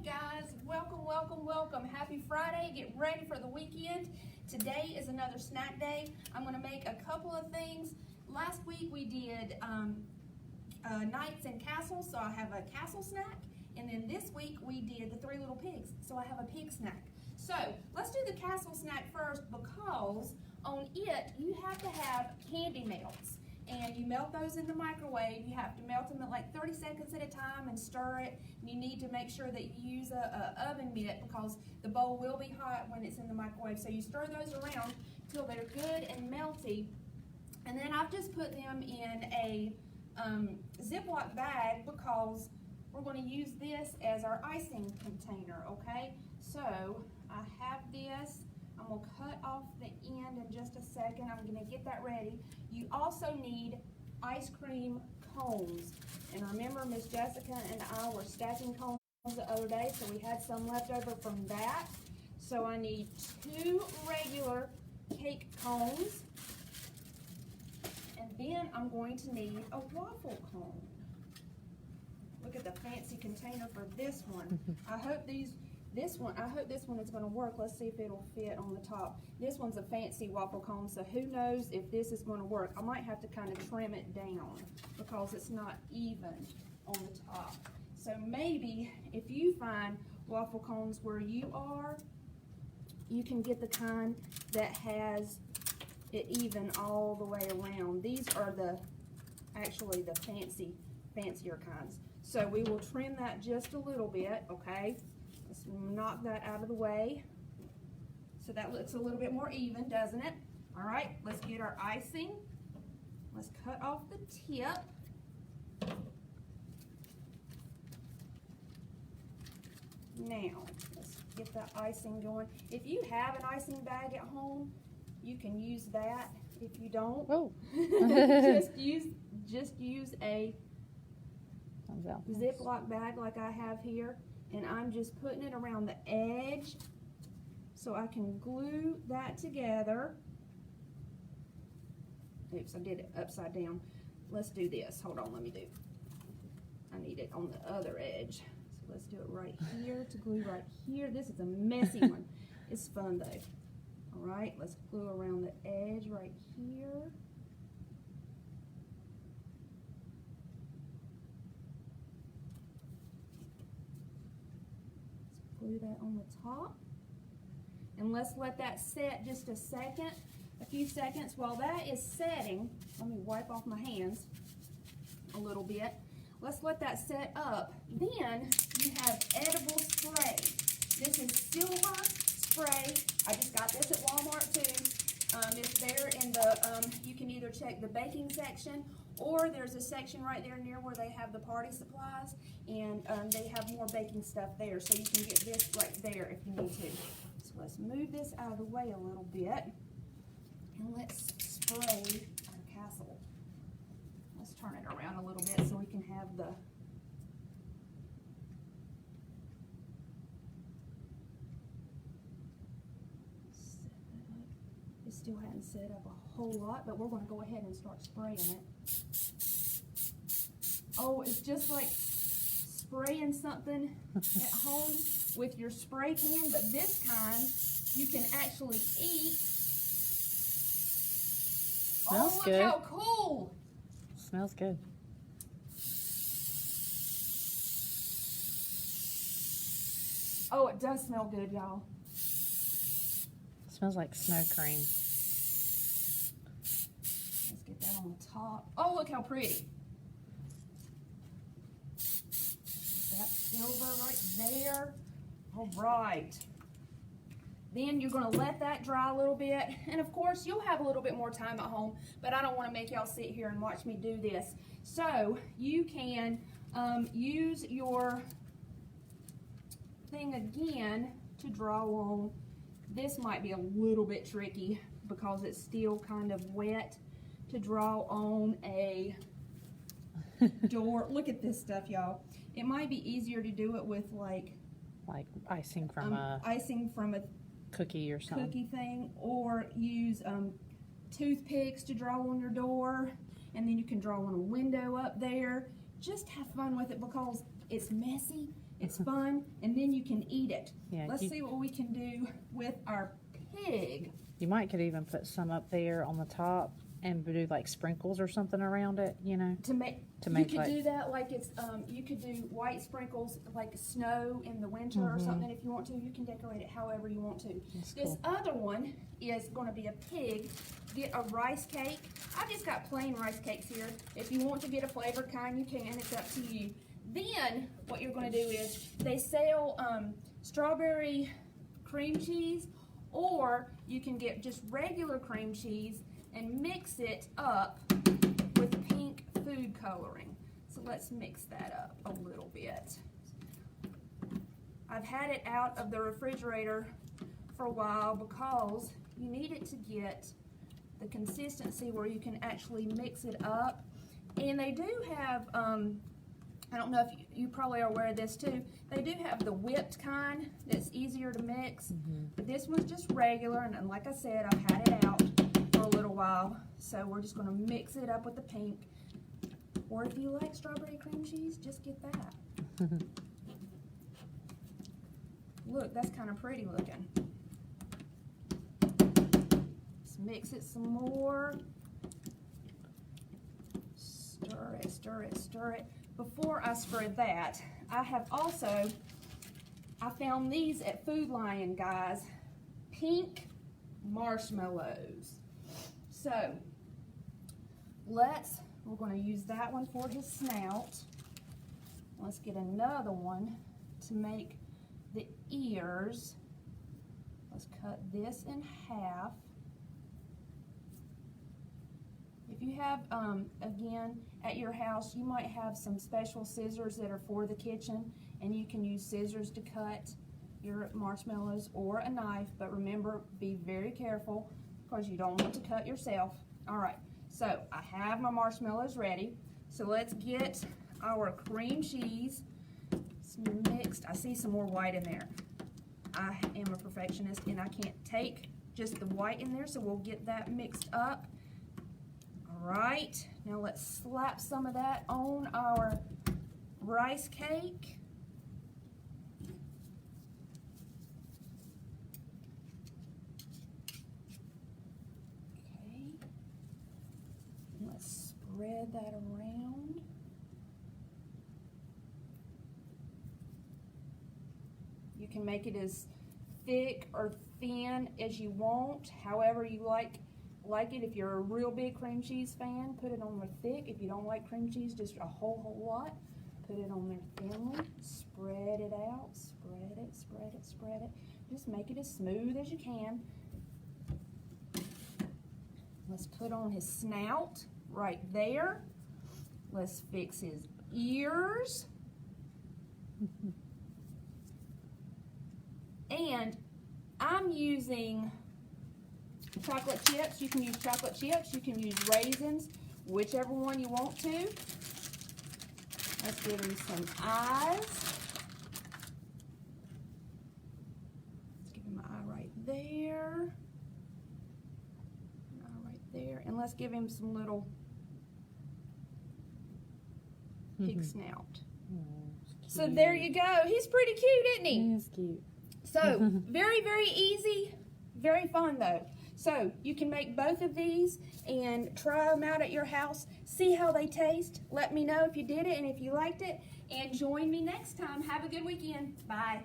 guys, welcome. Happy Friday. Get ready for the weekend. Today is another snack day. I'm going to make a couple of things. Last week we did Knights and Castles, so I have a castle snack. And then this week we did the Three Little Pigs, so I have a pig snack. So let's do the castle snack first, because on it you have to have candy melts. And you melt those in the microwave. You have to melt them at like 30 seconds at a time and stir it. And you need to make sure that you use a oven mitt, because the bowl will be hot when it's in the microwave. So you stir those around till they're good and melty. And then I've just put them in a Ziploc bag, because we're going to use this as our icing container, okay? So I have this. I'm going to cut off the end in just a second. I'm going to get that ready. You also need ice cream cones. And remember, Miss Jessica and I were stacking cones the other day, so we had some left over from that. So I need 2 regular cake cones. And then I'm going to need a waffle cone. Look at the fancy container for this one. I hope this one is going to work. Let's see if it'll fit on the top. This one's a fancy waffle cone, so who knows if this is going to work. I might have to kind of trim it down because it's not even on the top. So maybe if you find waffle cones where you are, you can get the kind that has it even all the way around. These are actually the fancier kinds. So we will trim that just a little bit, okay? Let's knock that out of the way. So that looks a little bit more even, doesn't it? All right, let's get our icing. Let's cut off the tip. Now, let's get that icing going. If you have an icing bag at home, you can use that. If you don't, just use a Ziploc bag like I have here. And I'm just putting it around the edge so I can glue that together. Oops, I did it upside down. Let's do this. Hold on, I need it on the other edge. So let's do it right here to glue right here. This is a messy one. It's fun though. All right, let's glue around the edge right here. Glue that on the top, and let's let that set just a few seconds. While that is setting, let me wipe off my hands a little bit. Let's let that set up. Then you have edible spray. This is silver spray. I just got this at Walmart too. It's there in the, you can either check the baking section, or there's a section right there near where they have the party supplies, and they have more baking stuff there, so you can get this right there if you need to. So let's move this out of the way a little bit, and let's spray our castle. Let's turn it around a little bit so we can have the It still hadn't set up a whole lot, but we're going to go ahead and start spraying it. Oh, it's just like spraying something at home with your spray can, but this kind you can actually eat. Smells good. How cool! Smells good. Oh, it does smell good, y'all. Smells like snow cream. Let's get that on the top. Oh, look how pretty. That silver right there. All right. Then you're going to let that dry a little bit. And of course, you'll have a little bit more time at home, but I don't want to make y'all sit here and watch me do this. So you can use your thing again to draw on. This might be a little bit tricky because it's still kind of wet to draw on a door. Look at this stuff, y'all. It might be easier to do it with like icing from a cookie or something. Cookie thing, or use toothpicks to draw on your door, and then you can draw on a window up there. Just have fun with it because it's messy It's fun, and then you can eat it. Yeah, Let's see what we can do with our pig. You could even put some up there on the top and do like sprinkles or something around it, you know. You could do that like it's, you could do white sprinkles like snow in the winter or something if you want to. You can decorate it however you want to. That's This cool. other one is going to be a pig. Get a rice cake. I just got plain rice cakes here. If you want to get a flavored kind, you can. It's up to you. Then what you're going to do is they sell strawberry cream cheese, or you can get just regular cream cheese and mix it up with pink food coloring. So let's mix that up a little bit. I've had it out of the refrigerator for a while because you need it to get the consistency where you can actually mix it up. And they do have, I don't know if you probably are aware of this too, they do have the whipped kind that's easier to mix. But this one's just regular, and like I said, I've had it out for a little while. So we're just going to mix it up with the pink. Or if you like strawberry cream cheese, just get that. Look, that's kind of pretty looking. Let's mix it some more. Stir it, stir it, stir it. Before I spread that, I found these at Food Lion, guys. Pink marshmallows. So, we're going to use that one for his snout. Let's get another one to make the ears. Let's cut this in half. If you have, again, at your house, you might have some special scissors that are for the kitchen, and you can use scissors to cut your marshmallows or a knife, but remember, be very careful because you don't want to cut yourself. All right, so I have my marshmallows ready. So let's get our cream cheese mixed. I see some more white in there. I am a perfectionist and I can't take just the white in there, so we'll get that mixed up. All right, now let's slap some of that on our rice cake. Okay, let's spread that around. You can make it as thick or thin as you want, however you like it. If you're a real big cream cheese fan, put it on there thick. If you don't like cream cheese, just a whole lot, put it on there thinly. Spread it out, spread it, spread it, spread it. Just make it as smooth as you can. Let's put on his snout right there. Let's fix his ears. And I'm using chocolate chips. You can use chocolate chips, you can use raisins, whichever one you want to. Let's give him some eyes. Let's give him an eye right there. An eye right there. And let's give him some little pig snout. So there you go. He's pretty cute, isn't he? He is cute. So, very, very easy, very fun though. So, you can make both of these and try them out at your house. See how they taste. Let me know if you did it and if you liked it. And join me next time. Have a good weekend. Bye.